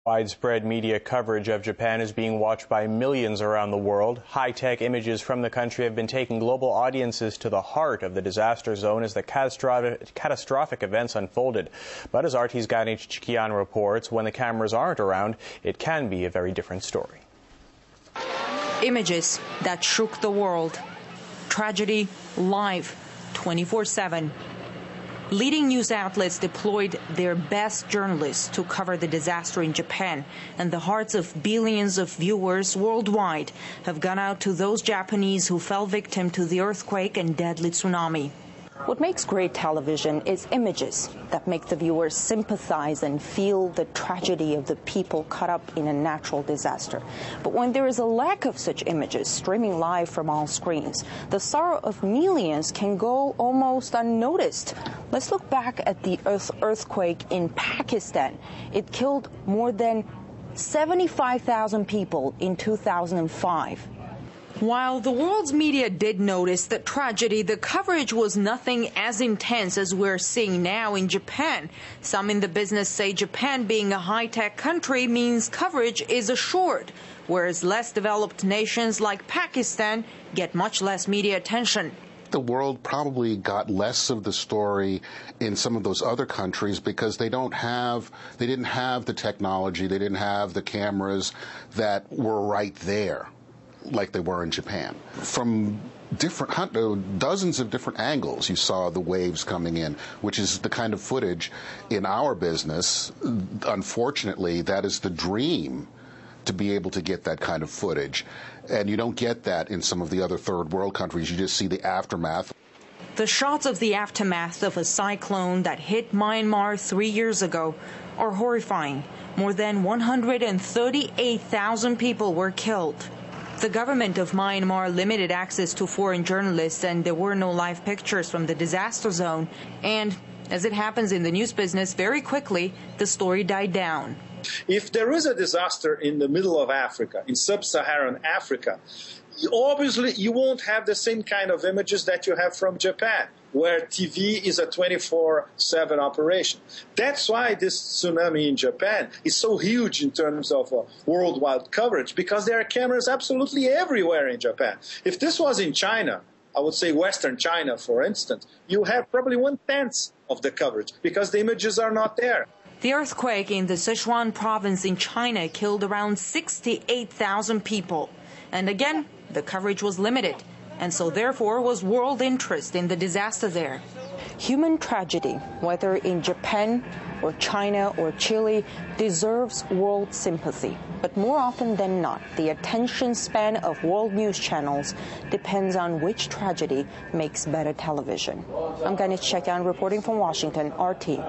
Widespread media coverage of Japan is being watched by millions around the world. High-tech images from the country have been taking global audiences to the heart of the disaster zone as the catastrophic events unfolded. But as RT's Ganesh Chikian reports, when the cameras aren't around, it can be a very different story. Images that shook the world. Tragedy live, 24/7. Leading news outlets deployed their best journalists to cover the disaster in Japan, and the hearts of billions of viewers worldwide have gone out to those Japanese who fell victim to the earthquake and deadly tsunami. What makes great television is images that make the viewers sympathize and feel the tragedy of the people caught up in a natural disaster. But when there is a lack of such images streaming live from all screens, the sorrow of millions can go almost unnoticed. Let's look back at the earthquake in Pakistan. It killed more than 75,000 people in 2005. While the world's media did notice the tragedy, the coverage was nothing as intense as we're seeing now in Japan. Some in the business say Japan being a high-tech country means coverage is assured, whereas less developed nations like Pakistan get much less media attention. The world probably got less of the story in some of those other countries because they didn't have the technology, they didn't have the cameras that were right there like they were in Japan. From dozens of different angles, you saw the waves coming in, which is the kind of footage in our business. Unfortunately, that is the dream, to be able to get that kind of footage. And you don't get that in some of the other third world countries. You just see the aftermath. The shots of the aftermath of a cyclone that hit Myanmar 3 years ago are horrifying. More than 138,000 people were killed. The government of Myanmar limited access to foreign journalists, and there were no live pictures from the disaster zone. And as it happens in the news business, very quickly, the story died down. If there is a disaster in the middle of Africa, in sub-Saharan Africa, obviously you won't have the same kind of images that you have from Japan, where TV is a 24/7 operation. That's why this tsunami in Japan is so huge in terms of worldwide coverage, because there are cameras absolutely everywhere in Japan. If this was in China, I would say Western China, for instance, you have probably 1/10 of the coverage because the images are not there. The earthquake in the Sichuan province in China killed around 68,000 people. And again, the coverage was limited, and so therefore was world interest in the disaster there. Human tragedy, whether in Japan or China or Chile, deserves world sympathy. But more often than not, the attention span of world news channels depends on which tragedy makes better television. I'm Ganesh Chikian reporting from Washington, RT.